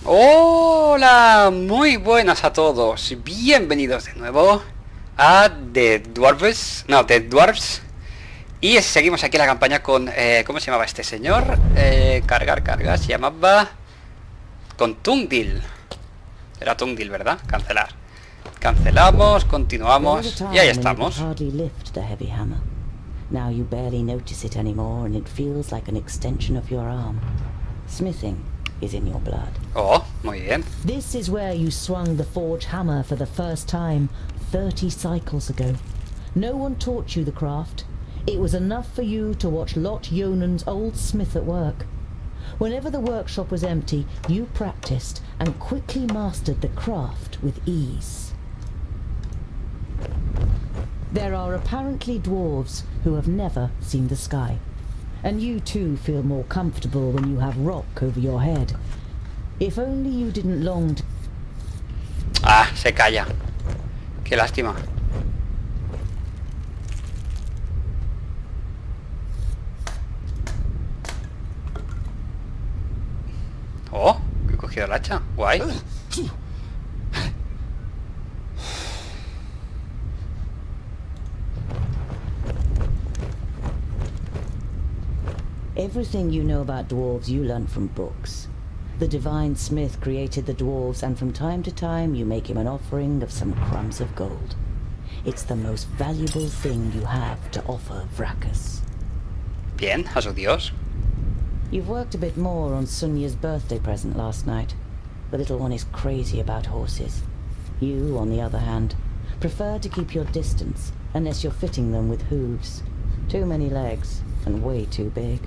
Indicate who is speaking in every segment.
Speaker 1: Hola, muy buenas a todos. Bienvenidos de nuevo a The Dwarves. No, The Dwarves. Y seguimos aquí la campaña con... ¿cómo se llamaba este señor? Cargar, se llamaba... Con Tungdil. Era Tungdil, ¿verdad? Cancelar. Cancelamos, continuamos y ahí estamos.
Speaker 2: Now you barely notice it anymore and it feels like an extension of your arm. Smithing is in your blood.
Speaker 1: Oh, muy bien.
Speaker 2: This is where you swung the forge hammer for the first time 30 cycles ago. No one taught you the craft. It was enough for you to watch Lot Yonan's old smith at work. Whenever the workshop was empty, you practiced and quickly mastered the craft with ease. There are apparently dwarves who have never seen the sky. And you too feel more comfortable when you have rock over your head. If only you didn't long to...
Speaker 1: Ah, se calla. Qué lástima. Oh, he cogido el hacha. Guay.
Speaker 2: Everything you know about dwarves you learned from books. The divine smith created the dwarves, and from time to time you make him an offering of some crumbs of gold. It's the most valuable thing you have to offer Vracus.
Speaker 1: Bien, a su dios.
Speaker 2: You've worked a bit more on Sunya's birthday present last night. The little one is crazy about horses. You, on the other hand, prefer to keep your distance unless you're fitting them with hooves. Too many legs and way too big.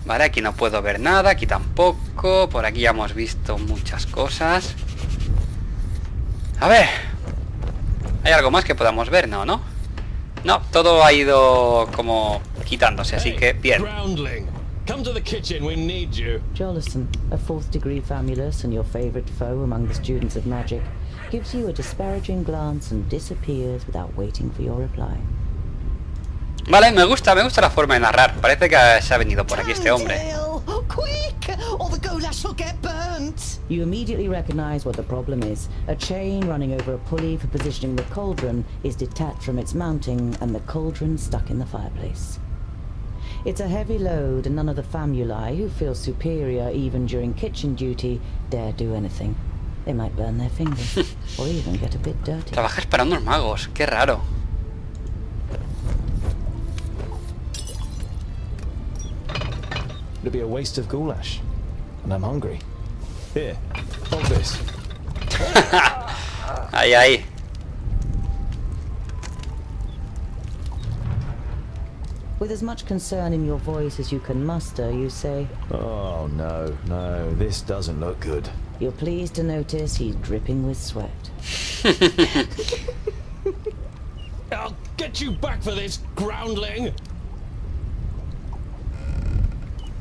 Speaker 1: Vale, aquí no puedo ver nada, aquí tampoco. Por aquí ya hemos visto muchas cosas. A ver. ¿Hay algo más que podamos ver? No, ¿no? No, todo ha ido como quitándose, así que bien.
Speaker 2: Jolison, a 4th degree famulus and your favorite foe among the students of magic, gives you a disparaging glance and disappears without waiting for your reply.
Speaker 1: Vale, me gusta la forma de narrar. Parece que se ha venido por aquí este hombre.
Speaker 2: You immediately recognize what the problem is. A chain running over a pulley for positioning the cauldron is detached from its mounting and the cauldron stuck in the fireplace. It's a heavy load and none of the famuli, who feel superior even during kitchen duty, dare do anything. They might burn their fingers or even get a bit dirty.
Speaker 1: Trabajas para unos magos, qué raro.
Speaker 3: It'd be a waste of goulash, and I'm hungry. Here, hold this.
Speaker 1: Ahí, ahí.
Speaker 2: With as much concern in your voice as you can muster, you say,
Speaker 3: Oh no, this doesn't look good.
Speaker 2: You're pleased to notice he's dripping with sweat.
Speaker 4: I'll get you back for this, groundling!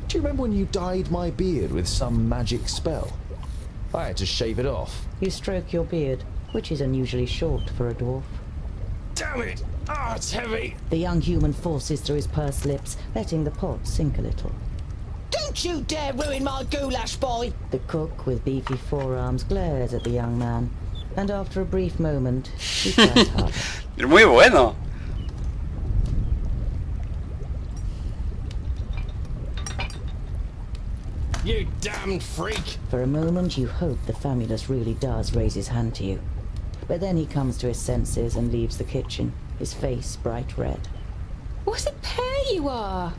Speaker 3: Do you remember when you dyed my beard with some magic spell? I had to shave it off.
Speaker 2: You stroke your beard, which is unusually short for a dwarf.
Speaker 4: Damn it! Ah, it's heavy!
Speaker 2: The young human forces through his pursed lips, letting the pot sink a little.
Speaker 5: Don't you dare ruin my goulash, boy!
Speaker 2: The cook, with beefy forearms, glares at the young man, and after a brief moment, he tries harder.
Speaker 1: Es muy bueno.
Speaker 4: You damned freak!
Speaker 2: For a moment, you hope the famulus really does raise his hand to you. But then he comes to his senses and leaves the kitchen, his face bright red.
Speaker 5: What a pair you are!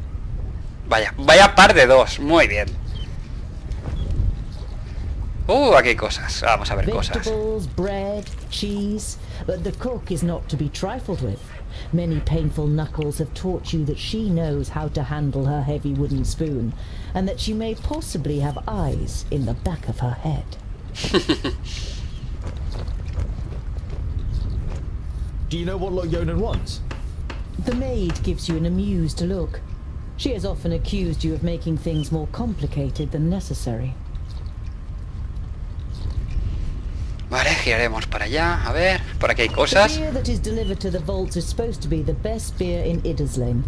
Speaker 1: Vaya par de dos, muy bien. Aquí hay cosas, vamos a ver cosas.
Speaker 2: Vegetables, bread, cheese, but the cook is not to be trifled with. Many painful knuckles have taught you that she knows how to handle her heavy wooden spoon, and that she may possibly have eyes in the back of her head.
Speaker 3: Do you know what Lot Yonan wants?
Speaker 2: The maid gives you an amused look. She has often accused you of making things more complicated than necessary.
Speaker 1: Vale, giraremos para allá. A ver, por aquí hay cosas.
Speaker 2: The beer that is delivered to the vaults is supposed to be the best beer in Idderslane.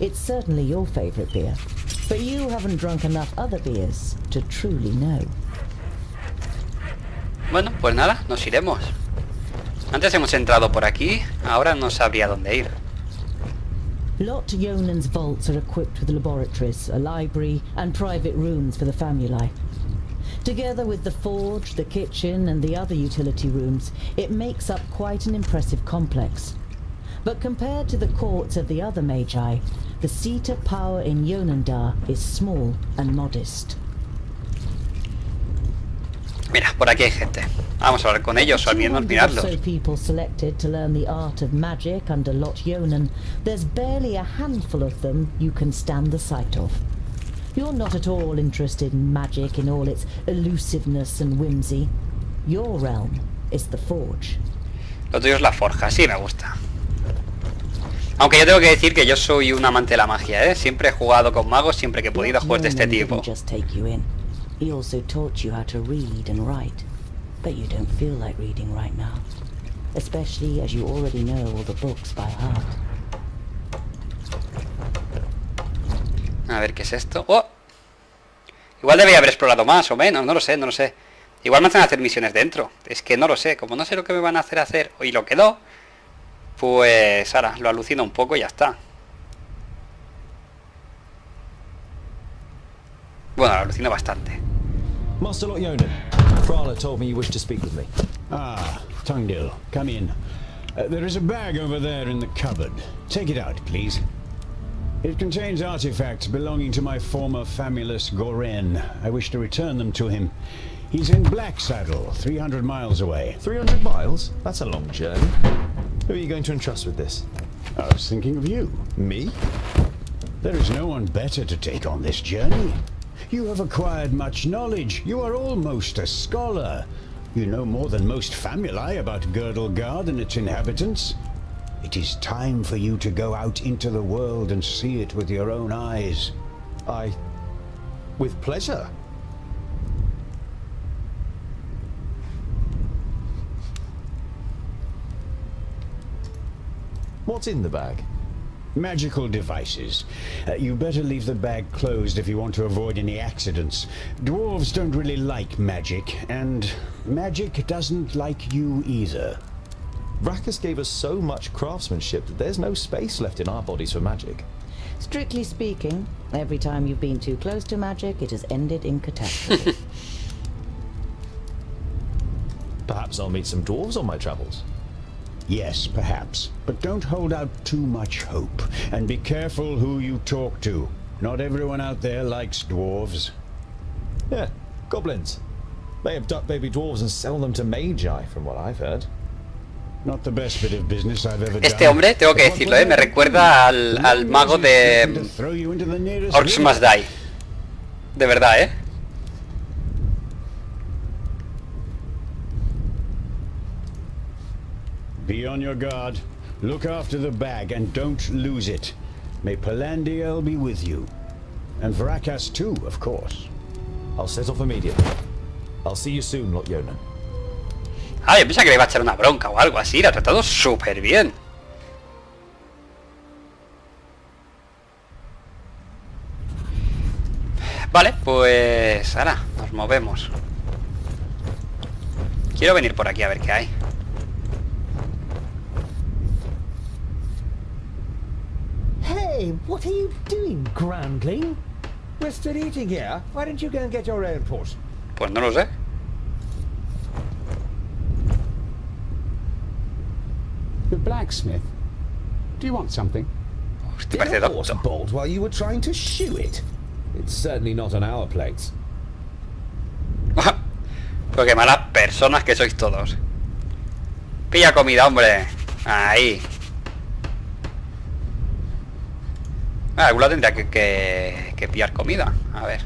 Speaker 2: It's certainly your favorite beer, but you haven't drunk enough other beers to truly know.
Speaker 1: Bueno, pues nada, nos iremos. Antes hemos entrado por aquí, ahora no sabría dónde ir.
Speaker 2: Lot Yonan's vaults are equipped with laboratories, a library, and private rooms for the famuli. Together with the forge, the kitchen, and the other utility rooms, it makes up quite an impressive complex. But compared to the courts of the other magi, the seat of power in Yonandar is small and modest.
Speaker 1: Mira, por aquí hay gente. Vamos a hablar con ellos o al menos mirarlos.
Speaker 2: So people selected to learn the art of magic under Lot Yonan, there's barely a handful of them you can stand the sight of. You're not at all interested in magic in all its elusiveness and whimsy. Your realm is the forge.
Speaker 1: Lo tuyo es la forja, sí me gusta. Aunque yo tengo que decir que yo soy un amante de la magia, ¿eh? Siempre he jugado con magos siempre que he podido juegos de este tipo.
Speaker 2: He also taught you how to read and write, but you don't feel like reading right now, especially as you already know all the books by heart.
Speaker 1: A ver, ¿qué es esto? ¡Oh! Igual debería haber explorado más o menos, no lo sé, no lo sé. Igual me hacen hacer misiones dentro. Es que no lo sé, como no sé lo que me van a hacer y lo que no, pues ahora lo alucino un poco y ya está. Bueno, lo alucino bastante.
Speaker 3: Master Lot Yonan, Frala told me you wish to speak with me.
Speaker 4: Ah, Tungdil, come in. There is a bag over there in the cupboard. Take it out, please. It contains artifacts belonging to my former famulus Goren. I wish to return them to him. He's in Black Saddle, 300 miles away.
Speaker 3: 300 miles? That's a long journey. Who are you going to entrust with this?
Speaker 4: I was thinking of you.
Speaker 3: Me?
Speaker 4: There is no one better to take on this journey. You have acquired much knowledge. You are almost a scholar. You know more than most famuli about Girdlegard and its inhabitants. It is time for you to go out into the world and see it with your own eyes.
Speaker 3: With pleasure. What's in the bag?
Speaker 4: Magical devices. You better leave the bag closed if you want to avoid any accidents. Dwarves don't really like magic, and magic doesn't like you either.
Speaker 3: Rakus gave us so much craftsmanship that there's no space left in our bodies for magic.
Speaker 2: Strictly speaking, every time you've been too close to magic, it has ended in catastrophe.
Speaker 3: Perhaps I'll meet some dwarves on my travels.
Speaker 4: Yes, perhaps. But don't hold out too much hope. And be careful who you talk to. Not everyone out there likes dwarves.
Speaker 3: Yeah, goblins. They abduct baby dwarves and sell them to magi, from what I've heard.
Speaker 4: Not the best bit of business I've ever done.
Speaker 1: Este hombre, tengo que decirlo, me recuerda al mago de Orcs Must Die. De verdad,
Speaker 4: Be on your guard. Look after the bag and don't lose it. May Palandiel be with you. And Vrakas too, of course.
Speaker 3: I'll set off immediately. I'll see you soon, Lot Yonan.
Speaker 1: Ah, yo pensaba que le iba a echar una bronca o algo así. La ha tratado súper bien. Vale, pues ahora nos movemos. Quiero venir por aquí a ver qué hay.
Speaker 6: Hey, what are you doing, groundling? We're still eating here. Why don't you go and get your own portion?
Speaker 1: Pues no lo sé.
Speaker 7: The blacksmith. Do you want something?
Speaker 1: Te parece
Speaker 6: The horse
Speaker 1: doctor.
Speaker 6: bolt while you were trying to shoe it. It's certainly not on our plates.
Speaker 1: Pero qué malas personas que sois todos. Pilla comida, hombre. Ahí. Ah, alguno tendría que pillar comida. A ver.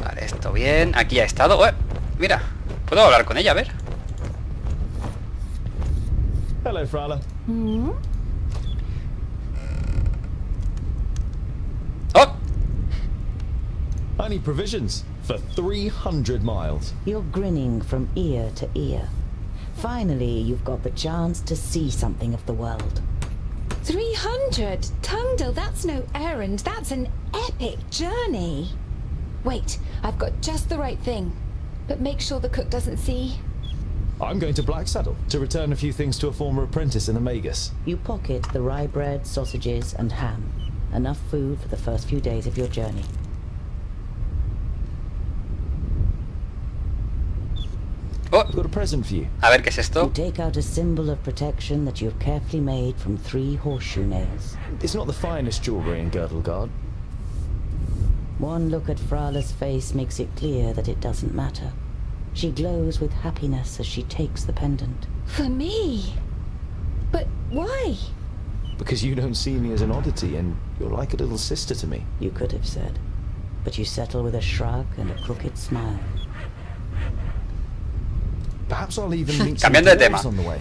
Speaker 1: Vale, esto bien. Aquí ha estado. Mira, puedo hablar con ella, a ver.
Speaker 3: Hello, Frala.
Speaker 1: ¡Oh!
Speaker 3: I need provisions for 300 miles.
Speaker 2: You're grinning from ear to ear. Finally, you've got the chance to see something of the world.
Speaker 8: 300? Tungdil, that's no errand. That's an epic journey. Wait, I've got just the right thing. But make sure the cook doesn't see.
Speaker 3: I'm going to Blacksaddle to return a few things to a former apprentice in the Magus.
Speaker 2: You pocket the rye bread, sausages, and ham. Enough food for the first few days of your journey.
Speaker 1: Oh,
Speaker 3: I've got a present for you.
Speaker 1: a ver qué es
Speaker 2: You
Speaker 1: esto.
Speaker 2: take out a symbol of protection that you've carefully made from 3 horseshoe nails.
Speaker 3: It's not the finest jewellery in Girdlegard.
Speaker 2: One look at Frala's face makes it clear that it doesn't matter. She glows with happiness as she takes the pendant.
Speaker 8: For me? But why?
Speaker 3: Because you don't see me as an oddity, and you're like a little sister to me.
Speaker 2: You could have said. But you settle with a shrug and a crooked smile.
Speaker 3: Perhaps I'll even meet some
Speaker 1: Cambiando de
Speaker 3: dwarves
Speaker 1: tema.
Speaker 3: on the way.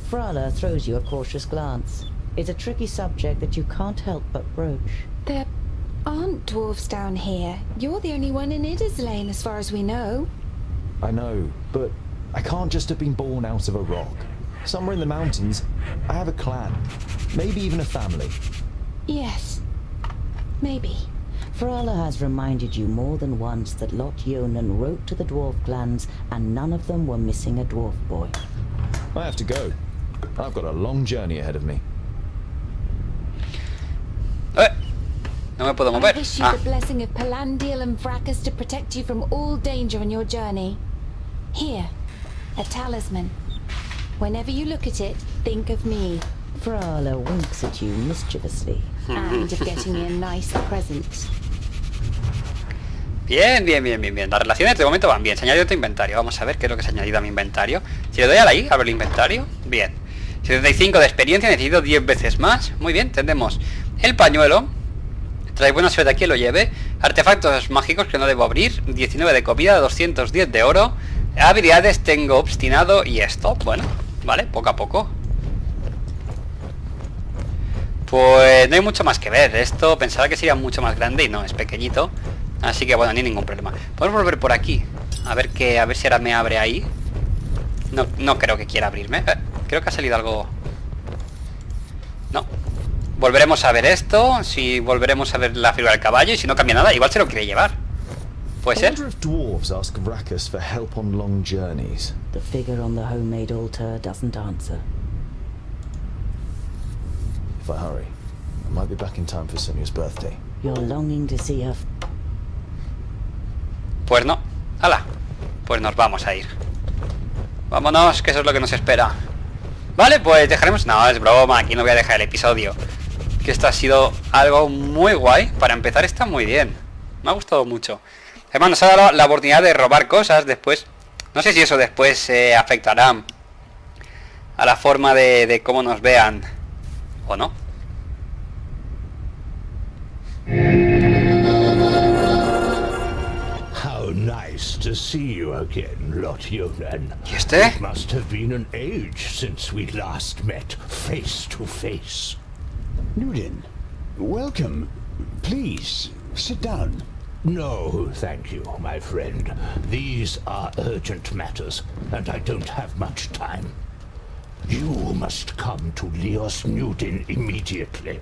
Speaker 2: Frala throws you a cautious glance. It's a tricky subject that you can't help but broach.
Speaker 8: There aren't dwarves down here. You're the only one in Idaslane as far as we know.
Speaker 3: I know, but I can't just have been born out of a rock. Somewhere in the mountains, I have a clan. Maybe even a family.
Speaker 8: Yes. Maybe.
Speaker 2: Frala has reminded you more than once that Lot Yonan wrote to the dwarf clans and none of them were missing a dwarf boy.
Speaker 3: I have to go. I've got a long journey ahead of me.
Speaker 1: No me puedo
Speaker 8: I
Speaker 1: mover.
Speaker 8: wish you
Speaker 1: Ah,
Speaker 8: the blessing of Palandil and Vracus to protect you from all danger on your journey. Here, a talisman. Whenever you look at it, think of me.
Speaker 2: Frala winks at you mischievously.
Speaker 8: And of getting me a nice present.
Speaker 1: bien, bien, bien, bien, bien. Las relaciones de momento van bien. Se ha añadido tu inventario. Vamos a ver qué es lo que se ha añadido a mi inventario. Si le doy a la I, abro el inventario. Bien. 75 de experiencia, necesito 10 veces más. Muy bien, tendremos el pañuelo. Trae buena suerte a quien lo lleve. Artefactos mágicos que no debo abrir. 19 de comida, 210 de oro. Habilidades, tengo obstinado y esto. Bueno, vale, poco a poco. Pues no hay mucho más que ver. Esto pensaba que sería mucho más grande y no, es pequeñito. Así que bueno, ni ningún problema. Podemos volver por aquí. A ver si ahora me abre ahí. No creo que quiera abrirme. Creo que ha salido algo. No. Volveremos a ver esto. Si volveremos a ver la figura del caballo. Y si no cambia nada, igual se lo quiere llevar. ¿Puede
Speaker 3: I
Speaker 1: ser?
Speaker 3: wonder if dwarves ask Vracus for help on long journeys.
Speaker 2: The figure on the homemade altar doesn't answer.
Speaker 3: If I hurry, I might be back in time for Sonia's birthday.
Speaker 2: You're longing to see her.
Speaker 1: Pues no. ¡Hala! Pues nos vamos a ir. Vámonos, que eso es lo que nos espera. Vale, pues dejaremos... No, es broma, aquí no voy a dejar el episodio. Que esto ha sido algo muy guay. Para empezar está muy bien. Me ha gustado mucho. Además nos ha dado la oportunidad de robar cosas después. No sé si eso después afectará a la forma de cómo nos vean. ¿O no?
Speaker 9: How nice to see you again, Lot Yonan.
Speaker 1: ¿Y este?
Speaker 9: It must have been an age since we last met face to face.
Speaker 4: Nudin, welcome. Please, sit down.
Speaker 9: No, thank you, my friend. These are urgent matters, and I don't have much time. You must come to Leos Nudin immediately.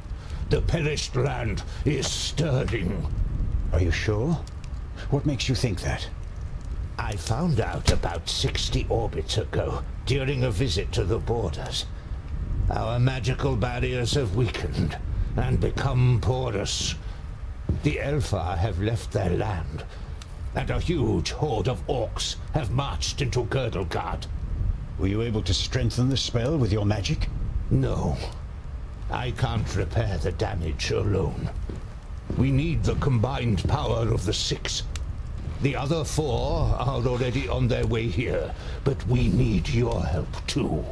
Speaker 9: The perished land is stirring.
Speaker 4: Are you sure? What makes you think that?
Speaker 9: I found out about 60 orbits ago, during a visit to the borders. Our magical barriers have weakened and become porous. The Elfar have left their land, and a huge horde of orcs have marched into Girdlegard.
Speaker 4: Were you able to strengthen the spell with your magic?
Speaker 9: No, I can't repair the damage alone. We need the combined power of the 6. The other 4 are already on their way here, but we need your help too.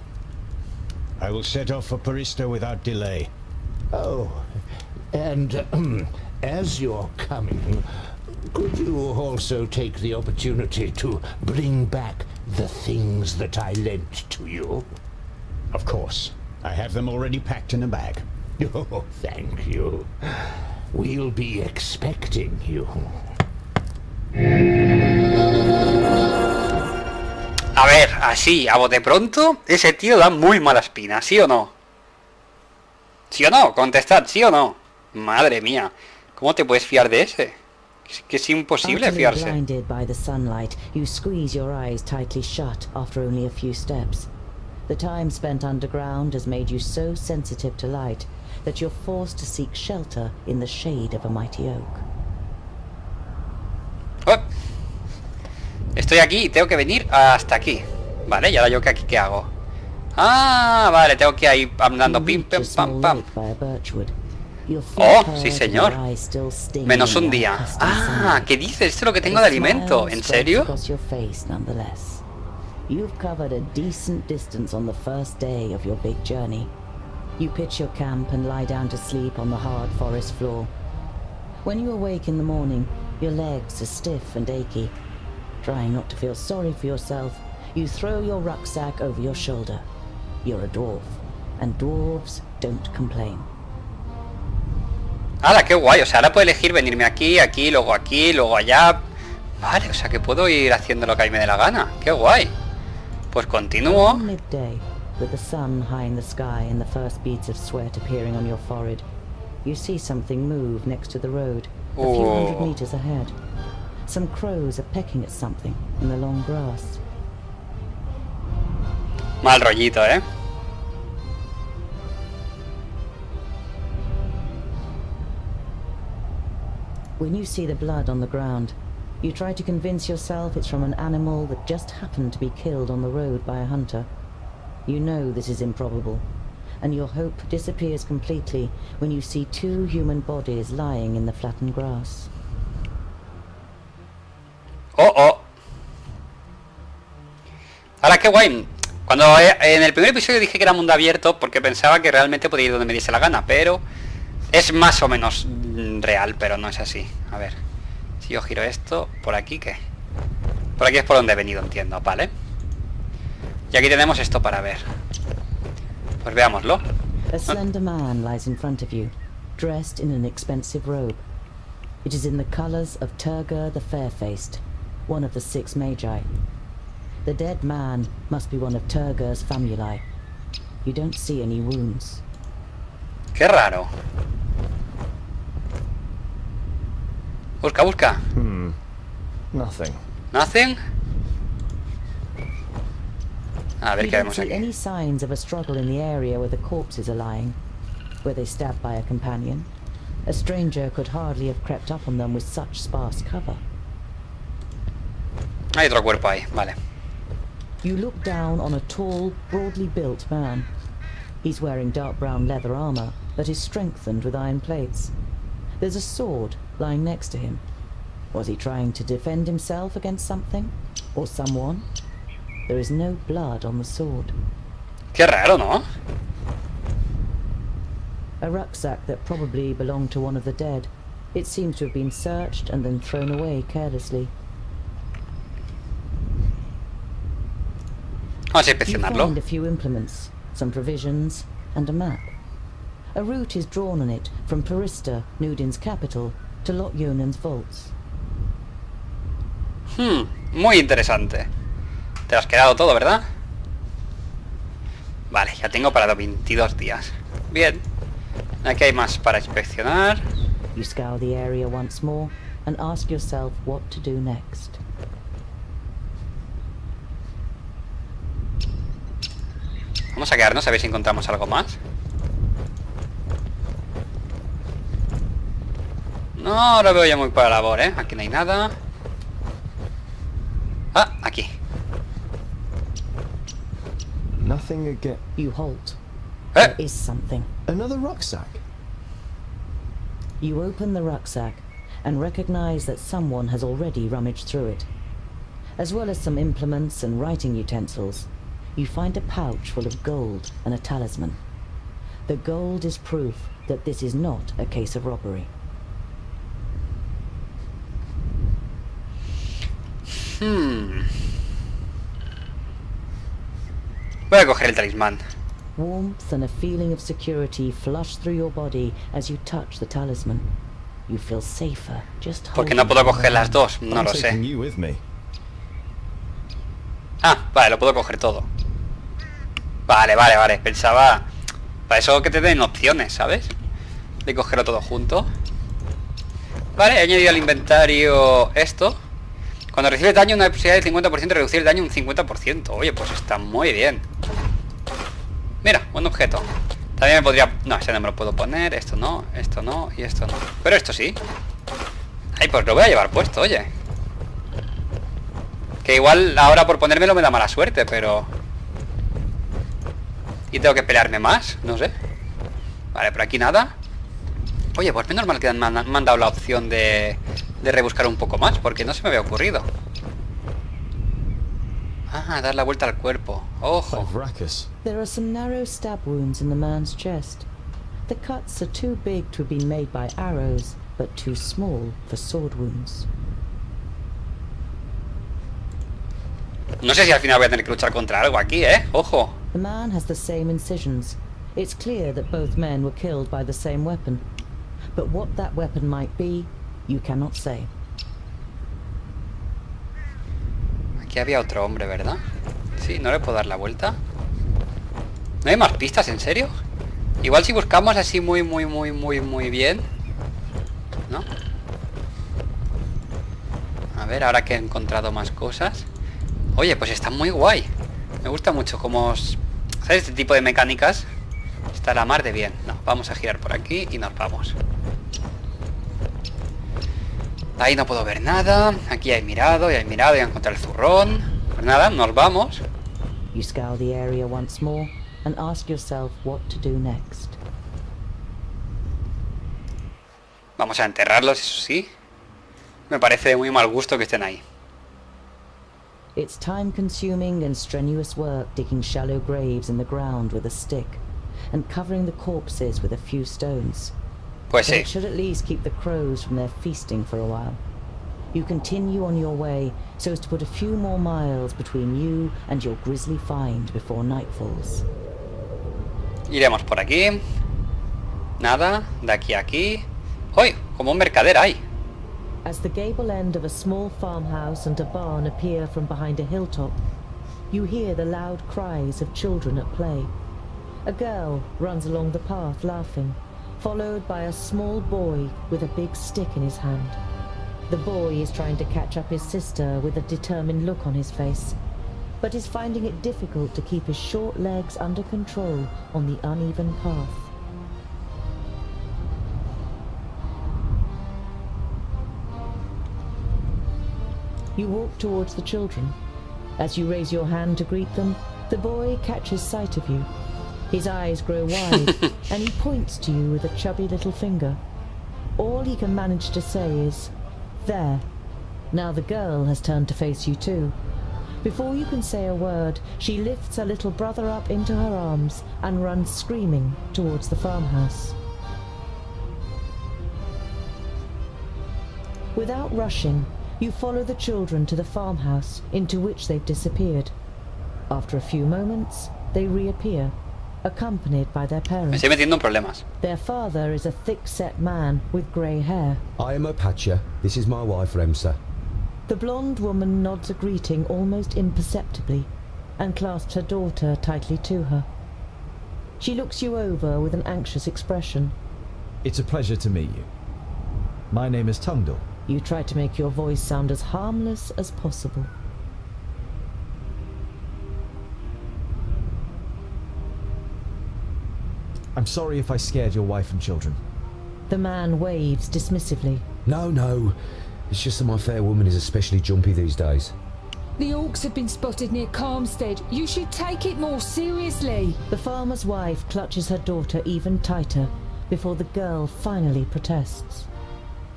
Speaker 4: I will set off for Parista without delay.
Speaker 9: Oh, and as you're coming, could you also take the opportunity to bring back the things that I lent to you?
Speaker 4: Of course. I have them already packed in a bag.
Speaker 9: Oh, thank you. We'll be expecting you.
Speaker 1: A ver, así, a bote pronto, ese tío da muy mala espina, ¿sí o no? ¿Sí o no? Contestad, ¿sí o no? Madre mía. ¿Cómo te puedes fiar de ese? Que es imposible
Speaker 2: Utterly
Speaker 1: fiarse.
Speaker 2: blinded by the sunlight, you squeeze your eyes tightly shut after only a few steps. The time spent underground has made you so sensitive to light that you're forced to seek shelter in the shade of a mighty oak.
Speaker 1: Oh. Estoy aquí y tengo que venir hasta aquí. Vale, y ahora yo aquí ¿qué hago? Ah, vale, tengo que ir andando pim, pam, pam, pam. Oh, sí señor. Menos un día. Ah, ¿qué dices? Esto es lo que tengo de alimento. ¿En serio?
Speaker 2: You've covered a decent distance on the first day of your big journey. You pitch your camp and lie down to sleep on the hard forest floor. When you awake in the morning, your legs are stiff and achy. Trying not to feel sorry for yourself, you throw your rucksack over your shoulder. You're a dwarf, and dwarves don't complain.
Speaker 1: ¡Hala, qué guay! O sea, ahora puedo elegir venirme aquí, luego allá. Vale, o sea que puedo ir haciendo lo que a mí me dé la gana. ¡Qué guay! Pues continúo.
Speaker 2: Midday, with the sun high in the sky and the first beads of sweat appearing on your forehead, you see something move next to the road, a few hundred meters ahead. Some crows are pecking at something in the long grass.
Speaker 1: Mal rollito, ¿eh?
Speaker 2: When you see the blood on the ground, you try to convince yourself it's from an animal that just happened to be killed on the road by a hunter. You know this is improbable, and your hope disappears completely when you see two human bodies lying in the flattened grass.
Speaker 1: Oh. Ahora, qué guay. Cuando en el primer episodio dije que era mundo abierto porque pensaba que realmente podía ir donde me diese la gana, pero es más o menos real, pero no es así. A ver, si yo giro esto, ¿por aquí qué? Por aquí es por donde he venido, entiendo, vale. Y aquí tenemos esto para ver. Pues veámoslo.
Speaker 2: A slender man lies in front of you, dressed in an expensive robe. It is in the colors of Turgur the Fair-Faced, one of the 6 Magi. The dead man must be one of Turgur's famuli. You don't see any wounds.
Speaker 1: Qué raro. Busca.
Speaker 3: Nothing.
Speaker 1: Nothing. A ver
Speaker 2: You
Speaker 1: qué
Speaker 2: don't
Speaker 1: vemos
Speaker 2: see
Speaker 1: aquí.
Speaker 2: any signs of a struggle in the area where the corpses are lying. Were they stabbed by a companion? A stranger could hardly have crept up on them with such sparse cover.
Speaker 1: Hay otro cuerpo ahí, vale.
Speaker 2: You look down on a tall, broadly built man. He's wearing dark brown leather armor that is strengthened with iron plates. There's a sword lying next to him. Was he trying to defend himself against something? Or someone? There is no blood on the sword.
Speaker 1: Qué raro, ¿no?
Speaker 2: A rucksack that probably belonged to one of the dead. It seems to have been searched and then thrown away carelessly.
Speaker 1: Vamos a
Speaker 2: You
Speaker 1: inspeccionarlo.
Speaker 2: find a few implements, some provisions, and a map. A route is drawn on it from Perista, Nudin's capital, to Lot-Yonan's vaults.
Speaker 1: Muy interesante. Te lo has quedado todo, ¿verdad? Vale, ya tengo para los 22 días. Bien. Aquí hay más para inspeccionar.
Speaker 2: You scour the area once more and ask yourself what to do next.
Speaker 1: Vamos a quedarnos a ver si encontramos algo más. No lo veo ya muy para la labor, ¿eh? Aquí no hay nada. Ah, aquí.
Speaker 3: Nothing again.
Speaker 2: You halt.
Speaker 1: Eh.
Speaker 2: There is something.
Speaker 3: Another rucksack.
Speaker 2: You open the rucksack and recognize that someone has already rummaged through it. As well as some implements and writing utensils, you find a pouch full of gold and a talisman. The gold is proof that this is not a case of robbery.
Speaker 1: Voy a coger el talismán.
Speaker 2: Warmth and a feeling of security flush through your body as you touch the talisman. You feel safer just
Speaker 1: Porque no puedo coger las dos, no
Speaker 3: I'm
Speaker 1: lo
Speaker 3: taking
Speaker 1: sé.
Speaker 3: you with me.
Speaker 1: Ah, vale, lo puedo coger todo. Vale. Pensaba Para eso que te den opciones, ¿sabes? De cogerlo todo junto. Vale, he añadido al inventario esto. Cuando recibes daño, una posibilidad del 50% de reducir el daño un 50%. Oye, pues está muy bien. Mira, buen objeto. También me podría... No, ese no me lo puedo poner. Esto no y esto no. Pero esto sí. Ay, pues lo voy a llevar puesto, oye. Que igual ahora por ponérmelo me da mala suerte, pero... Y tengo que pelearme más, no sé. Vale, por aquí nada. Oye, pues menos mal que me han dado la opción de rebuscar un poco más, porque no se me había ocurrido. Ah, dar la vuelta al cuerpo. Ojo.
Speaker 2: There are some narrow stab wounds in the man's chest. The cuts are too big to have been made by arrows, but too small for sword wounds.
Speaker 1: No sé si al final voy a tener que luchar contra algo aquí, Ojo.
Speaker 2: The man has the same incisions. It's clear that both men were killed by the same weapon. But what that weapon might be, you cannot say.
Speaker 1: Aquí había otro hombre, ¿verdad? Sí, no le puedo dar la vuelta. ¿No hay más pistas, en serio? Igual si buscamos así muy bien, ¿no? A ver, ahora que he encontrado más cosas. Oye, pues está muy guay. Me gusta mucho cómo... ¿Sabes? Este tipo de mecánicas está la mar de bien. No, vamos a girar por aquí y nos vamos. Ahí no puedo ver nada. Aquí ya he mirado, ya he encontrado el zurrón. Pues nada, nos vamos.
Speaker 2: You scour the area once more and ask yourself what to do next.
Speaker 1: Vamos a enterrarlos, eso sí. Me parece de muy mal gusto que estén ahí.
Speaker 2: It's time-consuming and strenuous work digging shallow graves in the ground with a stick and covering the corpses with a few stones.
Speaker 1: Pues
Speaker 2: But
Speaker 1: sí.
Speaker 2: it should at least keep the crows from their feasting for a while. You continue on your way so as to put a few more miles between you and your grisly find before night falls.
Speaker 1: Iremos por aquí. Nada, de aquí a aquí. ¡Uy! Como un mercader hay.
Speaker 2: As the gable end of a small farmhouse and a barn appear from behind a hilltop, you hear the loud cries of children at play. A girl runs along the path laughing, followed by a small boy with a big stick in his hand. The boy is trying to catch up his sister with a determined look on his face, but is finding it difficult to keep his short legs under control on the uneven path. You walk towards the children. As you raise your hand to greet them, the boy catches sight of you. His eyes grow wide, and he points to you with a chubby little finger. All he can manage to say is, "There." Now the girl has turned to face you too. Before you can say a word, she lifts her little brother up into her arms and runs screaming towards the farmhouse. Without rushing, you follow the children to the farmhouse into which they've disappeared. After a few moments, they reappear, accompanied by their
Speaker 1: Me
Speaker 2: parents.
Speaker 1: estoy metiendo en problemas.
Speaker 2: Their father is a thick-set man with grey hair.
Speaker 10: I am Opatia. This is my wife, Remsa.
Speaker 2: The blonde woman nods a greeting almost imperceptibly and clasps her daughter tightly to her. She looks you over with an anxious expression.
Speaker 3: It's a pleasure to meet you. My name is Tungdal.
Speaker 2: You try to make your voice sound as harmless as possible.
Speaker 3: I'm sorry if I scared your wife and children.
Speaker 2: The man waves dismissively.
Speaker 10: No. It's just that my fair woman is especially jumpy these days.
Speaker 11: The orcs have been spotted near Calmstead. You should take it more seriously.
Speaker 2: The farmer's wife clutches her daughter even tighter before the girl finally protests.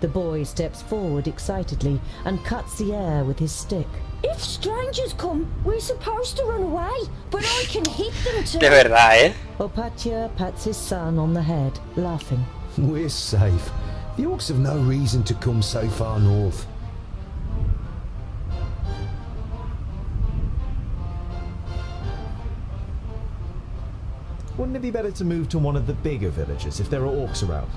Speaker 2: The boy steps forward excitedly and cuts the air with his stick.
Speaker 5: If strangers come, we're supposed to run away, but I can hit them too.
Speaker 1: De verdad,
Speaker 2: Opatia pats his son on the head, laughing.
Speaker 10: We're safe. The orcs have no reason to come so far north.
Speaker 3: Wouldn't it be better to move to one of the bigger villages if there are orcs around?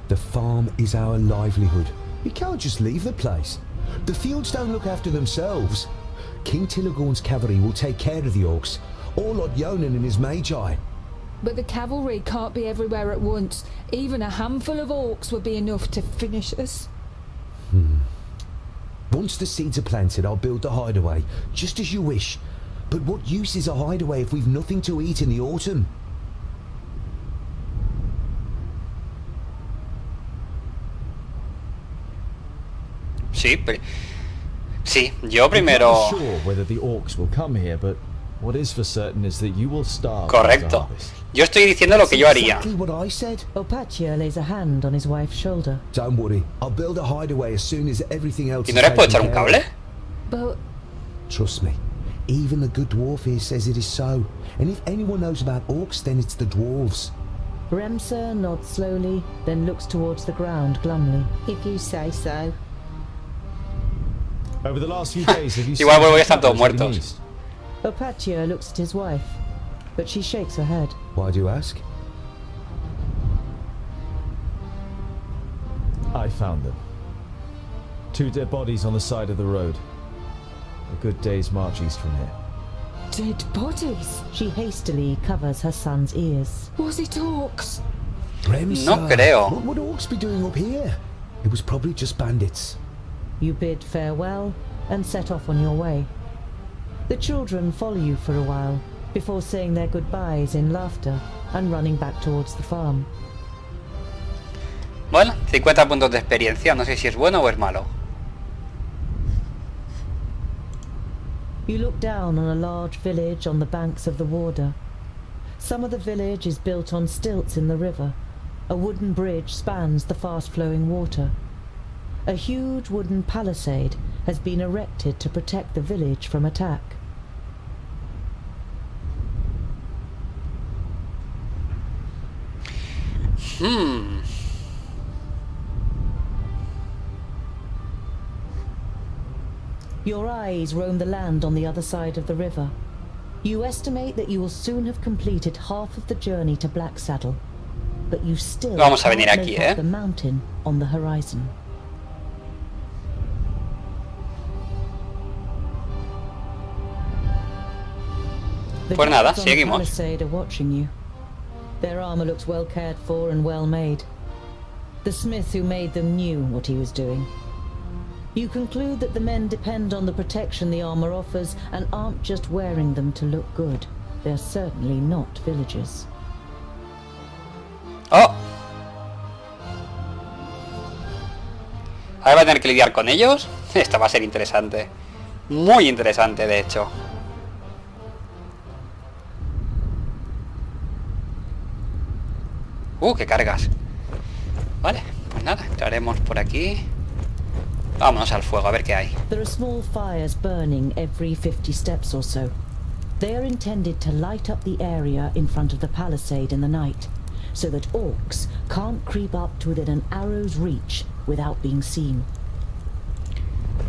Speaker 10: The farm is our livelihood. We can't just leave the place. The fields don't look after themselves. King Tilligorn's cavalry will take care of the orcs, or Lord Yonan and his magi.
Speaker 11: But the cavalry can't be everywhere at once. Even a handful of orcs would be enough to finish us.
Speaker 10: Once the seeds are planted, I'll build the hideaway, just as you wish. But what use is a hideaway if we've nothing to eat in the autumn?
Speaker 1: Sí, sí, yo primero...
Speaker 3: I'm not sure whether the orcs will come here, but what is for certain is that you will starve.
Speaker 1: Correcto. Yo estoy diciendo lo que yo haría.
Speaker 10: Exactly what I said.
Speaker 2: Opatia lays a hand on his wife's shoulder.
Speaker 10: Don't worry, I'll build a hideaway as soon as everything else
Speaker 1: ¿Y
Speaker 10: is
Speaker 1: no les puedo echar
Speaker 10: taken
Speaker 1: un
Speaker 10: care
Speaker 1: cable?
Speaker 10: of.
Speaker 8: But
Speaker 10: Trust me, even the good dwarf here says it is so. And if anyone knows about orcs, then it's the dwarves.
Speaker 2: Remsa nods slowly, then looks towards the ground glumly.
Speaker 5: If you say so.
Speaker 3: Over the last few days, have you
Speaker 1: Igual
Speaker 3: seen
Speaker 1: vuelvo y
Speaker 3: any
Speaker 1: están todos
Speaker 3: travelers heading
Speaker 1: muertos.
Speaker 3: east?
Speaker 2: Opatia looks at his wife, but she shakes her head.
Speaker 10: Why do you ask?
Speaker 3: I found them. 2 dead bodies on the side of the road. A good day's march east from here.
Speaker 11: Dead bodies?
Speaker 2: She hastily covers her son's ears.
Speaker 11: Was it orcs?
Speaker 10: Remsa,
Speaker 1: No creo.
Speaker 10: what would orcs be doing up here? It was probably just bandits.
Speaker 2: You bid farewell and set off on your way. The children follow you for a while before saying their goodbyes in laughter and running back towards the farm.
Speaker 1: Bueno, 50 puntos de experiencia. No sé si es bueno o es malo.
Speaker 2: You look down on a large village on the banks of the Warder. Some of the village is built on stilts in the river. A wooden bridge spans the fast-flowing water. A huge wooden palisade has been erected to protect the village from attack. Your eyes roam the land on the other side of the river. You estimate that you will soon have completed half of the journey to Blacksaddle, but you still
Speaker 1: Vamos a venir
Speaker 2: can't
Speaker 1: aquí,
Speaker 2: make out the mountain on the horizon. The
Speaker 1: Pues nada,
Speaker 2: guards on the
Speaker 1: seguimos.
Speaker 2: palisade are watching you. Their armor looks well cared for and well made. The smith who made them knew what he was doing. You conclude that the men depend on the protection the armor offers and aren't just wearing them to look good. They're certainly not villagers.
Speaker 1: ¡Oh! Ahora va a tener que lidiar con ellos. Esta va a ser interesante. Muy interesante, de hecho. ¡Qué cargas! Vale, pues nada, entraremos por aquí. Vámonos al fuego, a ver qué hay.
Speaker 2: There are small fires burning every 50 steps or so. They are intended to light up the area in front of the palisade in the night, so that orcs can't creep up to within an arrow's reach without being seen.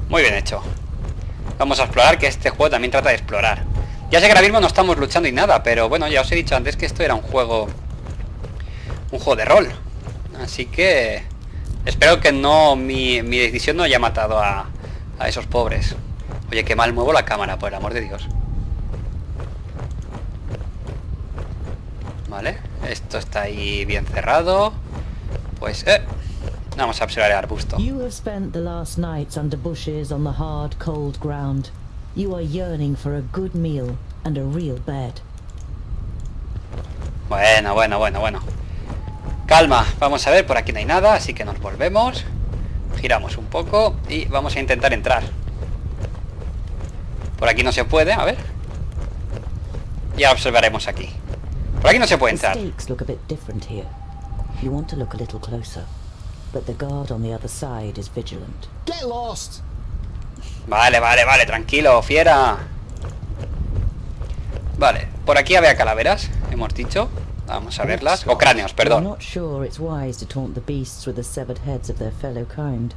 Speaker 1: Muy bien hecho. Vamos a explorar, que este juego también trata de explorar. Ya sé que ahora mismo no estamos luchando y nada, pero bueno, ya os he dicho antes que esto era un juego de rol. Así que espero que no mi decisión no haya matado a esos pobres. Oye, qué mal muevo la cámara, por el amor de Dios. Vale, esto está ahí bien cerrado. Pues, vamos a observar el arbusto.
Speaker 2: You have spent the last nights under bushes on the hard, cold ground. You are yearning for a good meal and a real bed.
Speaker 1: Bueno. Calma, vamos a ver, por aquí no hay nada, así que nos volvemos. Giramos un poco y vamos a intentar entrar. Por aquí no se puede, a ver. Ya observaremos aquí. Por aquí no se puede
Speaker 2: The
Speaker 1: entrar.
Speaker 2: stakes look a bit different here. You want to look a little closer, but the guard on the other side is vigilant.
Speaker 3: Get lost!
Speaker 1: Vale, tranquilo, fiera. Vale, por aquí había calaveras, hemos dicho. Vamos a verlas. O cráneos,
Speaker 2: I'm
Speaker 1: perdón.
Speaker 2: not sure it's wise to taunt the beasts with the severed heads of their fellow kind.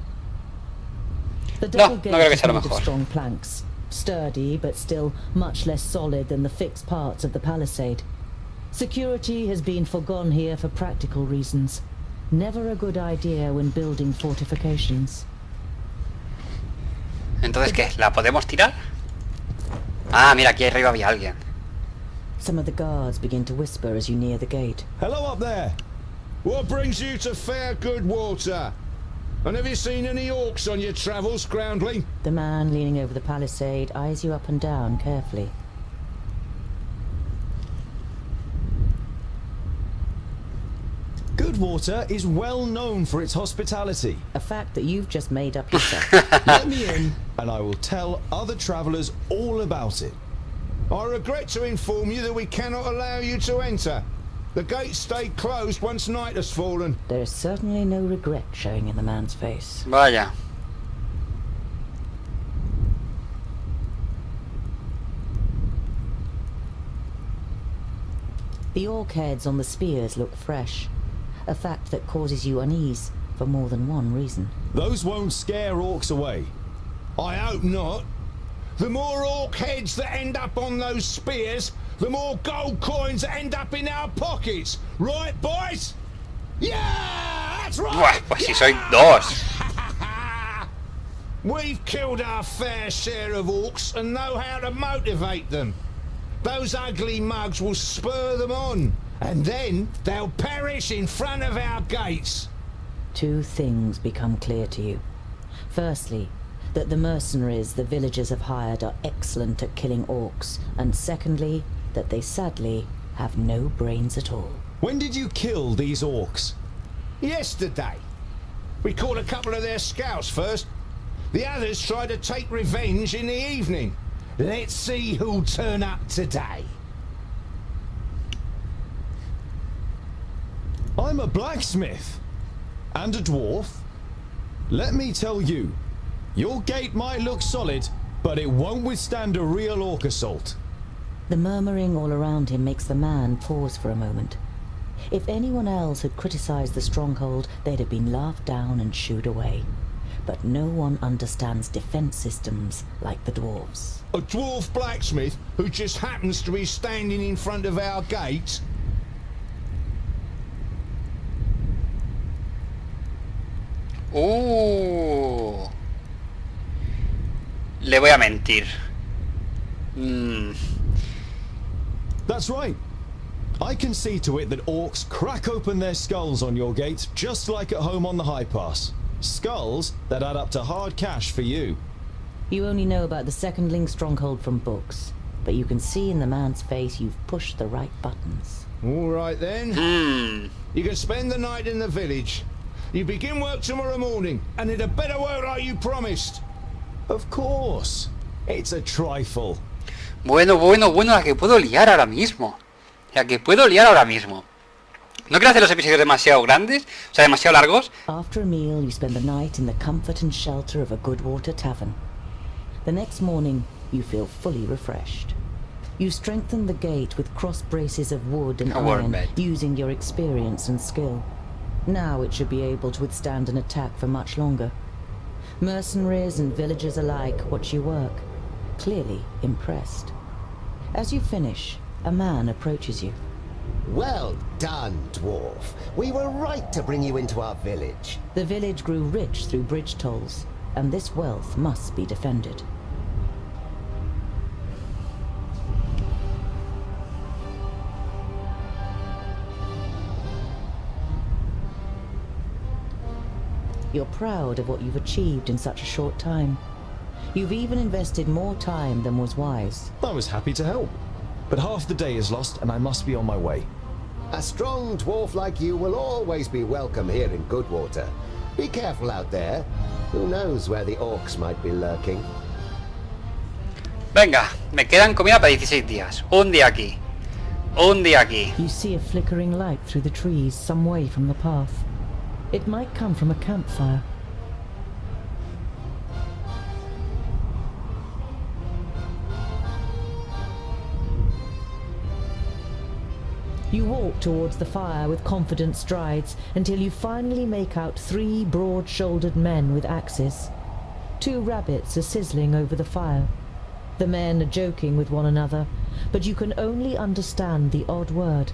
Speaker 2: The double
Speaker 1: no
Speaker 2: gate
Speaker 1: creo que
Speaker 2: is
Speaker 1: sea lo
Speaker 2: made of
Speaker 1: mejor.
Speaker 2: strong planks, sturdy but still much less solid than the fixed parts of the palisade. Security has been forgone here for practical reasons. Never a good idea when building fortifications.
Speaker 1: Entonces, ¿qué? ¿La podemos tirar? Ah, mira, aquí arriba había alguien.
Speaker 2: Some of the guards begin to whisper as you near the gate.
Speaker 3: Hello up there!
Speaker 9: What brings you to fair good water? And have you seen any orcs on your travels, Groundling?
Speaker 2: The man leaning over the palisade eyes you up and down carefully.
Speaker 3: Goodwater is well known for its hospitality.
Speaker 2: A fact that you've just made up yourself.
Speaker 3: Let me in, and I will tell other travellers all about it.
Speaker 9: I regret to inform you that we cannot allow you to enter. The gates stay closed once night has fallen.
Speaker 2: There is certainly no regret showing in the man's face.
Speaker 1: Vaya.
Speaker 2: The orc heads on the spears look fresh, a fact that causes you unease for more than one reason.
Speaker 3: Those won't scare orcs away.
Speaker 9: I hope not. The more orc heads that end up on those spears, the more gold coins that end up in our pockets. Right, boys? Yeah, that's right!
Speaker 1: Buah, pues si soy dos.
Speaker 9: We've killed our fair share of orcs and know how to motivate them. Those ugly mugs will spur them on, and then they'll perish in front of our gates.
Speaker 2: Two things become clear to you. Firstly, that the mercenaries the villagers have hired are excellent at killing orcs, and secondly, that they sadly have no brains at all.
Speaker 3: When did you kill these orcs?
Speaker 9: Yesterday. We caught a couple of their scouts first. The others tried to take revenge in the evening. Let's see who'll turn up today.
Speaker 3: I'm a blacksmith. And a dwarf. Let me tell you, your gate might look solid, but it won't withstand a real orc assault.
Speaker 2: The murmuring all around him makes the man pause for a moment. If anyone else had criticized the stronghold, they'd have been laughed down and shooed away. But no one understands defense systems like the dwarves.
Speaker 9: A dwarf blacksmith who just happens to be standing in front of our gate?
Speaker 1: Le voy a mentir.
Speaker 3: That's right. I can see to it that orcs crack open their skulls on your gate, just like at home on the High Pass. Skulls that add up to hard cash for you.
Speaker 2: You only know about the secondling stronghold from books, but you can see in the man's face you've pushed the right buttons.
Speaker 9: All right then. You can spend the night in the village. You begin work tomorrow morning, and it had better work like you promised.
Speaker 3: Of course. It's a trifle.
Speaker 1: Bueno, la que puedo liar ahora mismo. No quiero hacer los episodios demasiado grandes, o sea, demasiado largos.
Speaker 2: After a meal, you spend the night in the comfort and shelter of a Goodwater tavern. The next morning, you feel fully refreshed. You strengthen the gate with cross braces of wood and iron, using your experience and skill. Now it should be able to withstand an attack for much longer. Mercenaries and villagers alike watch you work, clearly impressed. As you finish, a man approaches you.
Speaker 12: Well done, dwarf. We were right to bring you into our village.
Speaker 2: The village grew rich through bridge tolls, and this wealth must be defended. You're proud of what you've achieved in such a short time. You've even invested more time than was wise.
Speaker 3: I was happy to help. But half the day is lost and I must be on my way.
Speaker 12: A strong dwarf like you will always be welcome here in Goodwater. Be careful out there. Who knows where the orcs might be lurking.
Speaker 1: Venga, me quedan comida para 16 días. Un día aquí. Un día aquí.
Speaker 2: You see a flickering light through the trees some way from the path. It might come from a campfire. You walk towards the fire with confident strides until you finally make out 3 broad-shouldered men with axes. 2 rabbits are sizzling over the fire. The men are joking with one another, but you can only understand the odd word.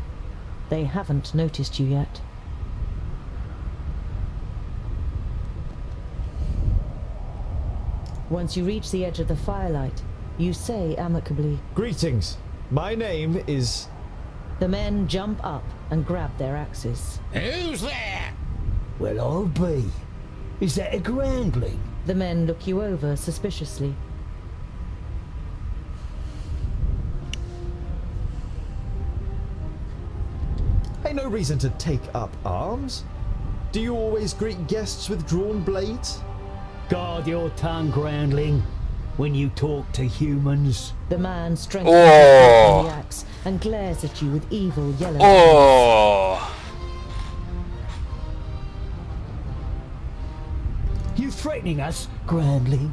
Speaker 2: They haven't noticed you yet. Once you reach the edge of the firelight, you say amicably,
Speaker 3: Greetings. My name is...
Speaker 2: The men jump up and grab their axes.
Speaker 9: Who's there?
Speaker 6: Well, I'll be. Is that a groundling?
Speaker 2: The men look you over suspiciously.
Speaker 3: Ain't no reason to take up arms. Do you always greet guests with drawn blades?
Speaker 6: Guard your tongue, groundling, when you talk to humans.
Speaker 2: The man strengthens his grip on the axe and glares at you with evil yellow eyes.
Speaker 6: You threatening us, groundling?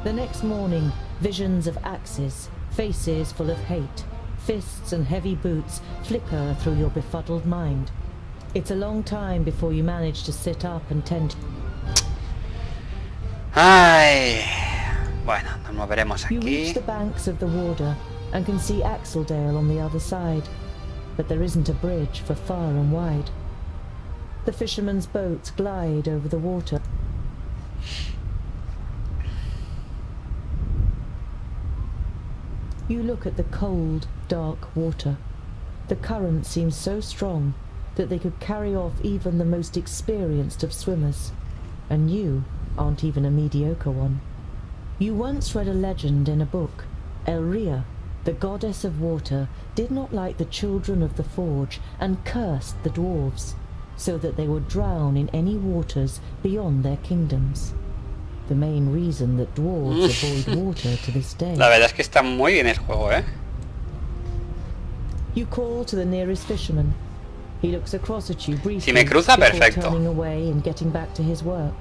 Speaker 2: The next morning, visions of axes, faces full of hate, fists and heavy boots flicker through your befuddled mind. It's a long time before you manage to sit up and tend.
Speaker 1: Ay. Bueno, nos moveremos
Speaker 2: You
Speaker 1: aquí.
Speaker 2: reach the banks of the water and can see Axeldale on the other side, but there isn't a bridge for far and wide. The fishermen's boats glide over the water. You look at the cold, dark water. The current seems so strong that they could carry off even the most experienced of swimmers. And you aren't even a mediocre one. You once read a legend in a book. Elria, the goddess of water, did not like the children of the forge and cursed the dwarves, so that they would drown in any waters beyond their kingdoms. The main reason that dwarves avoid water to this day.
Speaker 1: La verdad es que está muy bien el juego, ¿eh?
Speaker 2: You call to the nearest fisherman. He looks across at you briefly
Speaker 1: Si me cruza,
Speaker 2: before
Speaker 1: perfecto.
Speaker 2: turning away and getting back to his work.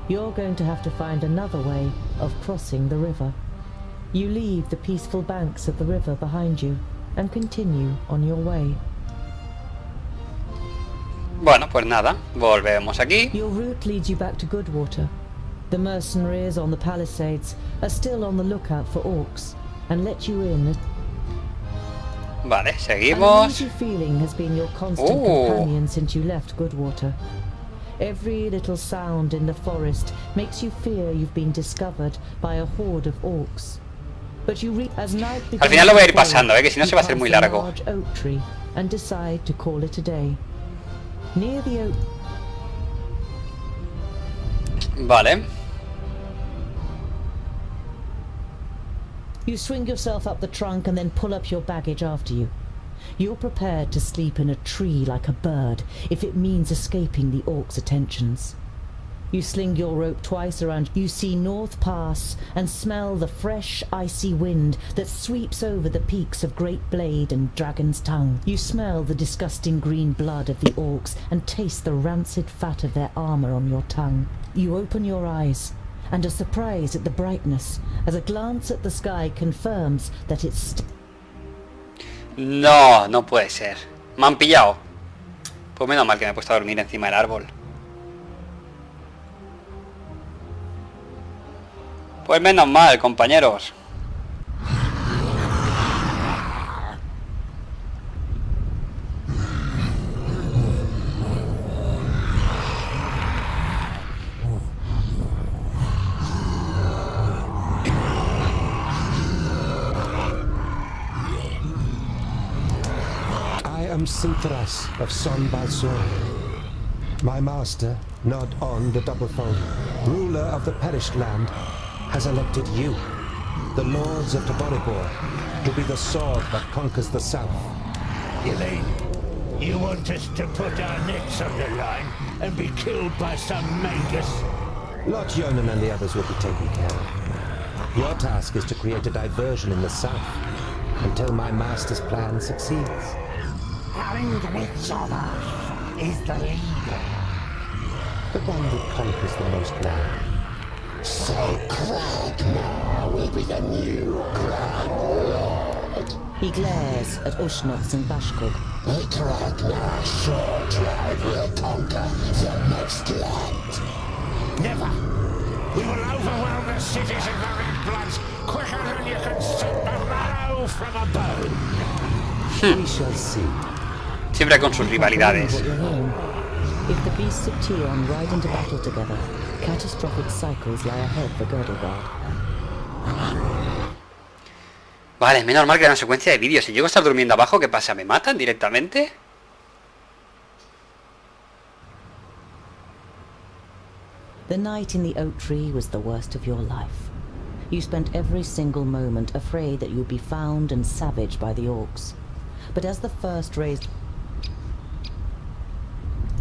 Speaker 2: You're going to have to find another way of crossing the river. You leave the peaceful banks of the river behind you and continue on your way.
Speaker 1: Bueno, pues nada, volvemos aquí.
Speaker 2: Your route leads you back to Goodwater. The mercenaries on the palisades are still on the lookout for orcs and let you in.
Speaker 1: Vale,
Speaker 2: An
Speaker 1: seguimos.
Speaker 2: uneasy feeling has been your constant companion since you left Goodwater. Every little sound in the forest makes you fear you've been discovered by a horde of orcs. But you as night
Speaker 1: Al final lo voy a ir pasando, que si no se va a hacer muy largo.
Speaker 2: large oak tree and decide to call it a day. Near the oak.
Speaker 1: Vale.
Speaker 2: You swing yourself up the trunk and then pull up your baggage after you. You're prepared to sleep in a tree like a bird if it means escaping the orcs' attentions. You sling your rope twice around. You see North Pass and smell the fresh, icy wind that sweeps over the peaks of Great Blade and Dragon's Tongue. You smell the disgusting green blood of the orcs and taste the rancid fat of their armor on your tongue. You open your eyes and are surprised at the brightness as a glance at the sky confirms that it's...
Speaker 1: No, no puede ser. Me han pillado. Pues menos mal que me he puesto a dormir encima del árbol. Pues menos mal, compañeros.
Speaker 13: I am Sintras of Son Balsor. My master, Nod On the Doublefold, ruler of the perished land, has elected you, the lords of Taboribor, to be the sword that conquers the south.
Speaker 9: Elaine, you want us to put our necks on the line and be killed by some magus?
Speaker 13: Lord Yonan and the others will be taken care of. Your task is to create a diversion in the south until my master's plan succeeds.
Speaker 9: And which of us is the leader?
Speaker 13: The one that conquers the most land.
Speaker 9: So Kragnar will be the new Grand Lord.
Speaker 2: He glares at Ushnox and Bashkog.
Speaker 9: The Kragnar short drive will conquer the next land. Never! We will overwhelm the cities of the Red Bloods quicker than you can strip the marrow from a bone.
Speaker 13: We shall see.
Speaker 1: Siempre con sus rivalidades.
Speaker 2: If the beasts of Tion ride into battle together, catastrophic cycles lie ahead for Girdlegard.
Speaker 1: Vale, menos mal que era una secuencia de vídeos. Si llego a estar durmiendo abajo, ¿qué pasa? ¿Me matan directamente?
Speaker 2: The night in the oak tree was the worst of your life. You spent every single moment afraid that you'd be found and savaged by the orcs. But as the first raised...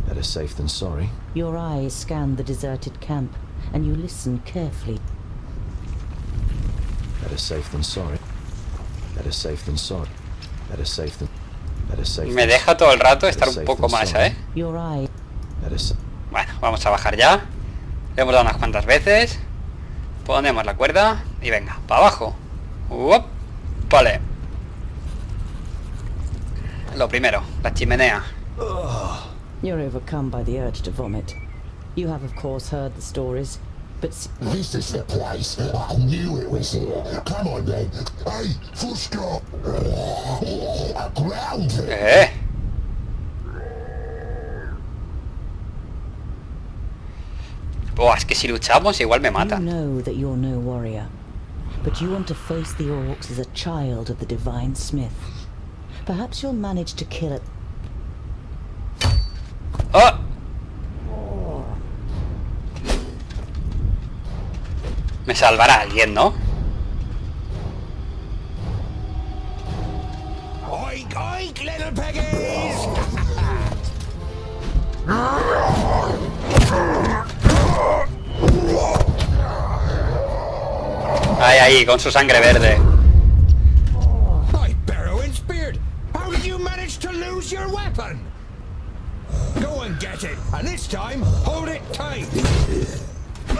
Speaker 3: Better safe than sorry.
Speaker 2: Your eyes scanned the deserted camp, and you listened carefully.
Speaker 3: Better safe than sorry. Better safe than sorry. Better safe than... Better safe
Speaker 1: Me deja todo el rato estar un poco más, ¿eh?
Speaker 2: Your eye...
Speaker 1: Bueno, vamos a bajar ya. Le hemos dado unas cuantas veces. Ponemos la cuerda y venga, para abajo. ¡Uop! Vale. Lo primero, la chimenea.
Speaker 2: You're overcome by the urge to vomit. You have, of course, heard the stories, but...
Speaker 14: This is the place. I knew it was here. Come on, then. Hey, Fushka! Grounded!
Speaker 1: Oh, es que si luchamos igual me matan.
Speaker 2: You know that you're no warrior, but you want to face the orcs as a child of the divine smith. Perhaps you'll manage to kill it.
Speaker 1: ¡Oh! Me salvará alguien, ¿no?
Speaker 9: Oink, oink, little piggies!
Speaker 1: Ahí, ahí, con su sangre verde.
Speaker 9: My barrowing spear! How did you manage to lose your weapon? Go and get it, and this time, hold it tight.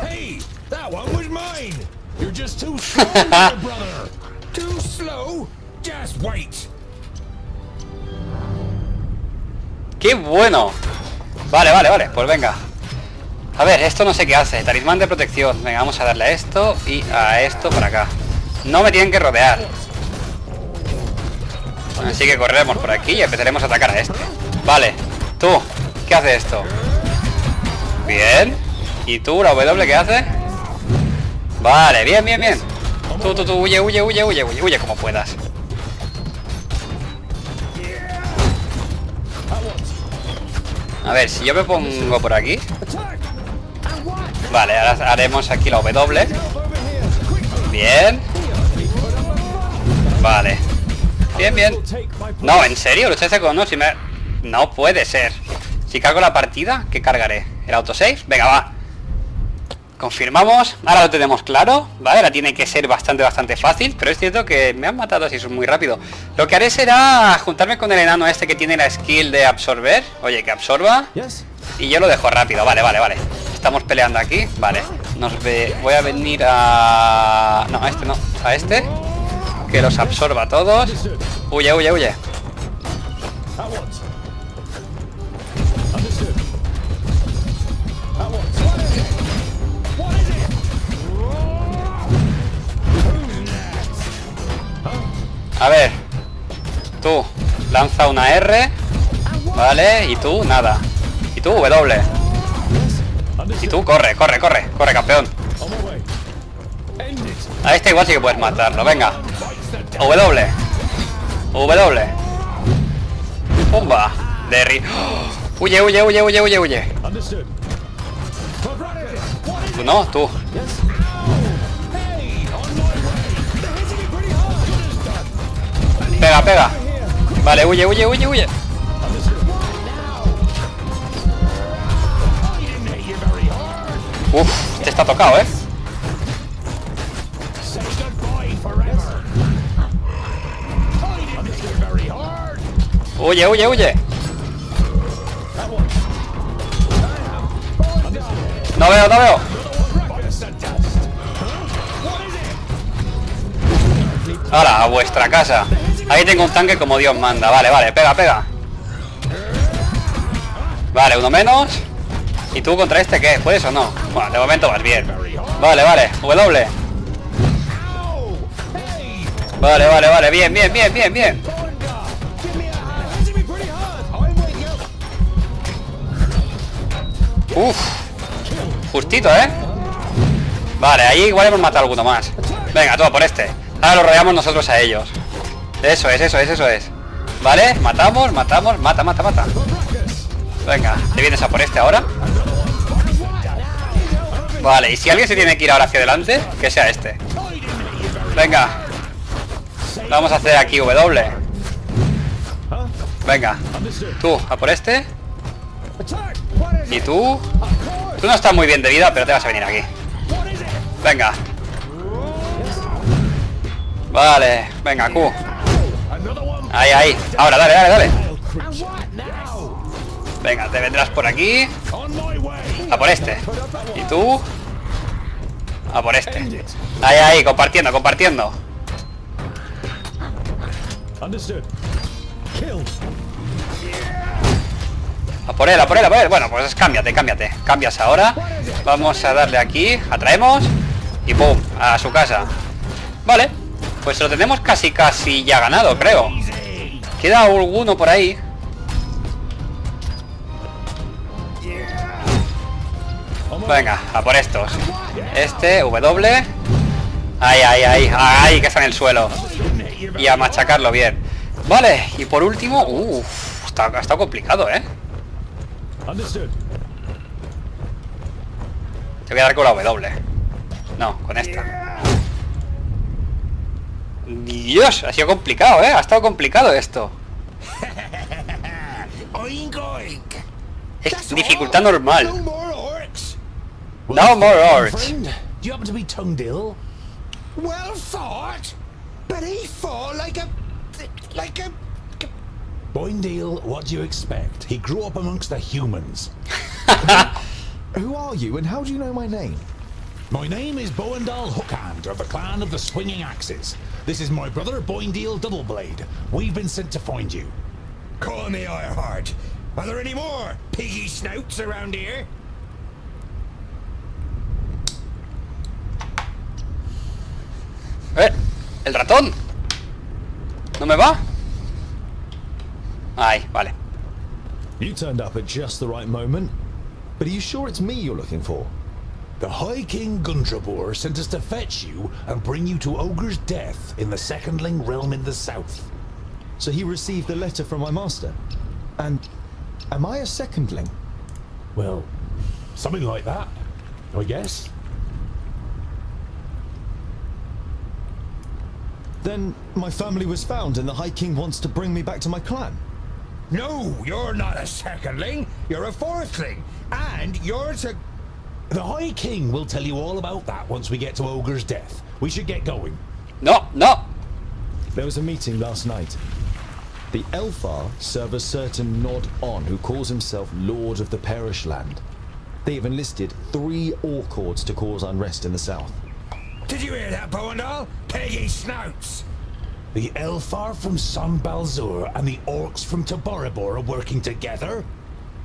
Speaker 9: Hey, that one was mine. You're just too slow, little brother. Too slow? Just wait.
Speaker 1: ¡Qué bueno! Vale, vale, vale, pues venga. A ver, esto no sé qué hace. Talismán de protección. Venga, vamos a darle a esto y a esto para acá. No me tienen que rodear. Así que correremos por aquí y empezaremos a atacar a este. Vale, tú, ¿qué hace esto? Bien. ¿Y tú, la W, qué hace? Vale, bien, bien, bien. Tú, huye, huye, huye, huye, huye, huye como puedas. A ver, si yo me pongo por aquí. Vale, ahora haremos aquí la W. Bien. Vale. Bien, bien. No, ¿en serio? ¿Luchaste con no? Si me... No puede ser. Si cargo la partida, ¿qué cargaré? ¿El autosave? Venga, va. Confirmamos. Ahora lo tenemos claro. Vale, ahora tiene que ser bastante fácil. Pero es cierto que me han matado así muy rápido. Lo que haré será juntarme con el enano este que tiene la skill de absorber. Oye, que absorba. Y yo lo dejo rápido. Vale, vale, vale. Estamos peleando aquí. Vale. Voy a venir a... No, a este no. A este. Que los absorba a todos. Huye, huye, huye. A ver. Tú, lanza una R. Vale, y tú, nada. Y tú, W. Y tú, corre, corre, corre. Corre, campeón. A este igual sí que puedes matarlo, venga. W. W. Pumba. Derry. Huye, huye, huye, huye, huye, huye. Tú no, tú. Pega, pega. Vale, huye, huye, huye, huye. Uf, este está tocado, ¿eh? Huye, huye, huye. No veo, no veo. Ahora, a vuestra casa. Ahí tengo un tanque como Dios manda. Vale, vale, pega, pega. Vale, uno menos. ¿Y tú contra este qué? ¿Puedes o no? Bueno, de momento vas bien. Vale, vale, W. Vale, vale, vale, bien, bien, bien, bien, bien. Uf, justito, ¿eh? Vale, ahí igual hemos matado a alguno más. Venga, toma por este. Ahora lo rodeamos nosotros a ellos. Eso es. Vale, matamos, mata. Venga, te vienes a por este ahora. Vale, y si alguien se tiene que ir ahora hacia adelante, que sea este. Venga. Vamos a hacer aquí W. Venga, tú, a por este. Y tú. Tú no estás muy bien de vida, pero te vas a venir aquí. Venga. Vale, venga, Q. Ahí. Ahora, dale. Venga, te vendrás por aquí. A por este. Y tú. A por este. Ahí, compartiendo. A por él. Bueno, pues cámbiate. Cambias ahora. Vamos a darle aquí. Atraemos. Y pum, a su casa. Vale. Pues lo tenemos casi ya ganado, creo. Queda alguno por ahí. Venga, a por estos. Este, W. Ahí, que está en el suelo. Y a machacarlo bien. Vale, y por último. Ha estado complicado, ¿eh? Te voy a dar con la W. No, con esta. Dios, ha sido complicado, ¿eh? Ha estado complicado esto. Es dificultad normal. No more orcs.
Speaker 9: Do you happen to be tongued ill? Well thought, but he fought like a... Boindale, what do you expect? He grew up amongst the humans.
Speaker 3: Who are you and how do you know my name?
Speaker 9: My name is Boindale Hookhand of the clan of the Swinging Axes. This is my brother Boindale Doubleblade. We've been sent to find you. Call me Ironheart. Are there any more piggy snouts around here?
Speaker 1: El ratón. ¿No me va? Ahí, vale.
Speaker 3: You turned up at just the right moment. But are you sure it's me you're looking for?
Speaker 9: The High King Gundrabor sent us to fetch you and bring you to Ogre's death in the Secondling realm in the south.
Speaker 3: So he received the letter from my master. And am I a secondling?
Speaker 9: Well, something like that, I guess.
Speaker 3: Then my family was found and the High King wants to bring me back to my clan.
Speaker 9: No, you're not a secondling. You're a fourthling. And you're to... The High King will tell you all about that once we get to Ogre's death. We should get going.
Speaker 1: No.
Speaker 3: There was a meeting last night. The Elfar serve a certain Nod On who calls himself Lord of the Perish Land. They have enlisted 3 Orc hordes to cause unrest in the south.
Speaker 9: Did you hear that, Boindal? Peggy snouts! The Elfar from San Balzur and the Orcs from Taboribor are working together?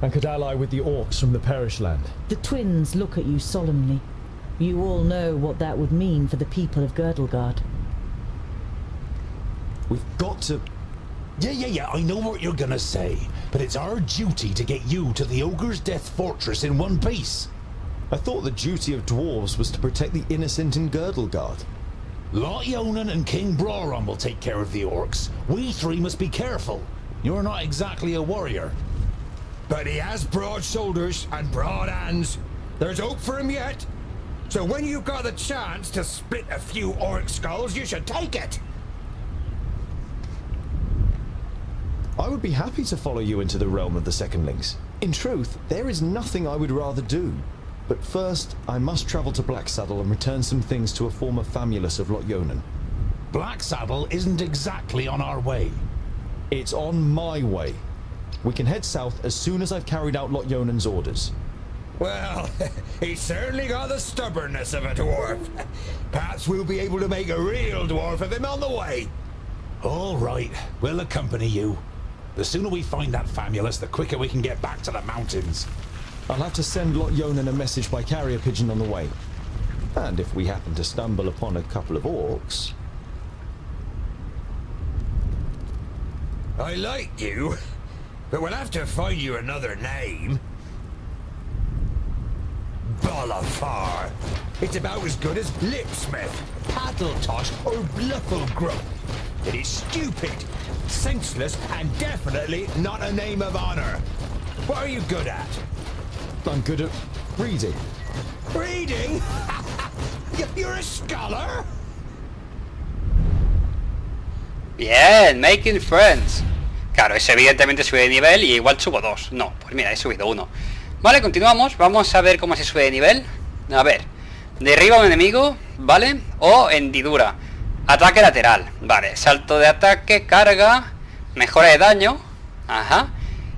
Speaker 3: And could ally with the Orcs from the Perish Land.
Speaker 2: The twins look at you solemnly. You all know what that would mean for the people of Girdlegard.
Speaker 3: We've got to...
Speaker 9: Yeah, I know what you're gonna say, but it's our duty to get you to the Ogre's Death Fortress in one piece.
Speaker 3: I thought the duty of dwarves was to protect the innocent in Girdlegard.
Speaker 9: Lot Yonan and King Broron will take care of the orcs. We 3 must be careful. You're not exactly a warrior. But he has broad shoulders and broad hands. There's hope for him yet. So when you've got the chance to split a few orc skulls, you should take it.
Speaker 3: I would be happy to follow you into the realm of the Secondlings. In truth, there is nothing I would rather do. But first, I must travel to Blacksaddle and return some things to a former famulus of Lot Yonan.
Speaker 9: Blacksaddle isn't exactly on our way.
Speaker 3: It's on my way. We can head south as soon as I've carried out Lot Yonan's orders.
Speaker 9: Well, he's certainly got the stubbornness of a dwarf. Perhaps we'll be able to make a real dwarf of him on the way. All right, we'll accompany you. The sooner we find that famulus, the quicker we can get back to the mountains.
Speaker 3: I'll have to send Lot Yonan a message by carrier pigeon on the way. And if we happen to stumble upon a couple of orcs...
Speaker 9: I like you, but we'll have to find you another name. afar. It's about as good as lipsmith, paddle toss, or bluffle grub. It is stupid, senseless, and definitely not a name of honor. What are you good at?
Speaker 3: I'm good at reading.
Speaker 9: Reading? You're a scholar?
Speaker 1: Bien, making friends. Claro, eso evidentemente sube de nivel y igual subo 2. No, pues mira, he subido 1. Vale, continuamos. Vamos a ver cómo se sube de nivel. A ver. Derriba a un enemigo, ¿vale? O hendidura. Ataque lateral. Vale, salto de ataque, carga, mejora de daño. Ajá.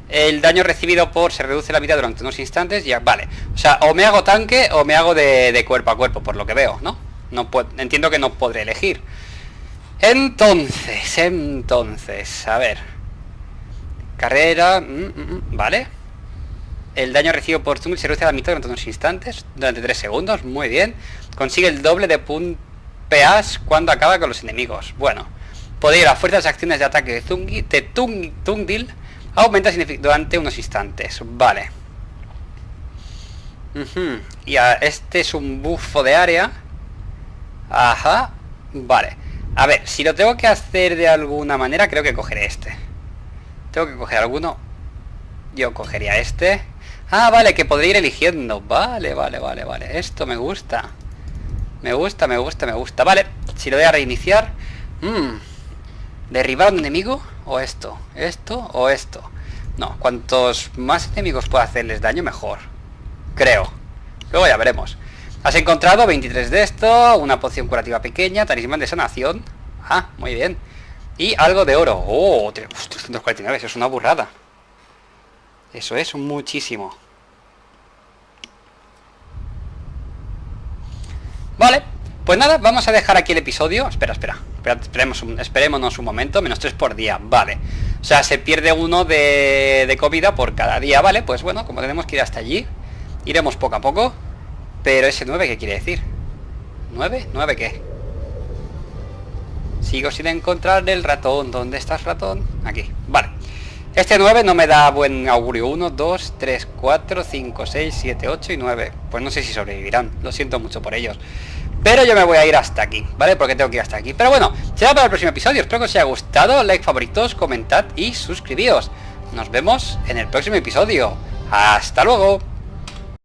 Speaker 1: El daño recibido se reduce la vida durante unos instantes. Ya, vale. O sea, o me hago tanque o me hago de cuerpo a cuerpo, por lo que veo, ¿no? Entiendo que no podré elegir. Entonces, a ver. Carrera, vale. El daño recibido por Tumble se reduce a la mitad durante unos instantes, durante 3 segundos, muy bien. Consigue el doble de PAs cuando acaba con los enemigos. Bueno, poder las fuerzas de acciones de ataque de Tungdil aumenta durante unos instantes, vale. Y este es un buffo de área. Ajá, vale. A ver, si lo tengo que hacer de alguna manera, creo que cogeré este. Tengo que coger alguno. Yo cogería este. Ah, vale, que podré ir eligiendo. Vale. Esto me gusta. Me gusta. Vale, si lo voy a reiniciar. ¿Derribar a un enemigo? ¿O esto? ¿Esto o esto? No, cuantos más enemigos pueda hacerles daño, mejor. Creo. Luego ya veremos. Has encontrado 23 de esto, una poción curativa pequeña, talismán de sanación. Ah, muy bien. Y algo de oro. Oh, 349, eso es una burrada. Eso es muchísimo. Vale, pues nada, vamos a dejar aquí el episodio. Esperémonos un momento. Menos 3 por día, vale. O sea, se pierde uno de comida por cada día, vale. Pues bueno, como tenemos que ir hasta allí, iremos poco a poco. Pero ese 9, ¿qué quiere decir? ¿9? ¿9 qué? Sigo sin encontrar el ratón. ¿Dónde estás, ratón? Aquí, vale. Este 9 no me da buen augurio. 1, 2, 3, 4, 5, 6, 7, 8 y 9. Pues no sé si sobrevivirán. Lo siento mucho por ellos. Pero yo me voy a ir hasta aquí, ¿vale? Porque tengo que ir hasta aquí. Pero bueno, será para el próximo episodio. Espero que os haya gustado. Like, favoritos, comentad y suscribíos. Nos vemos en el próximo episodio. ¡Hasta luego!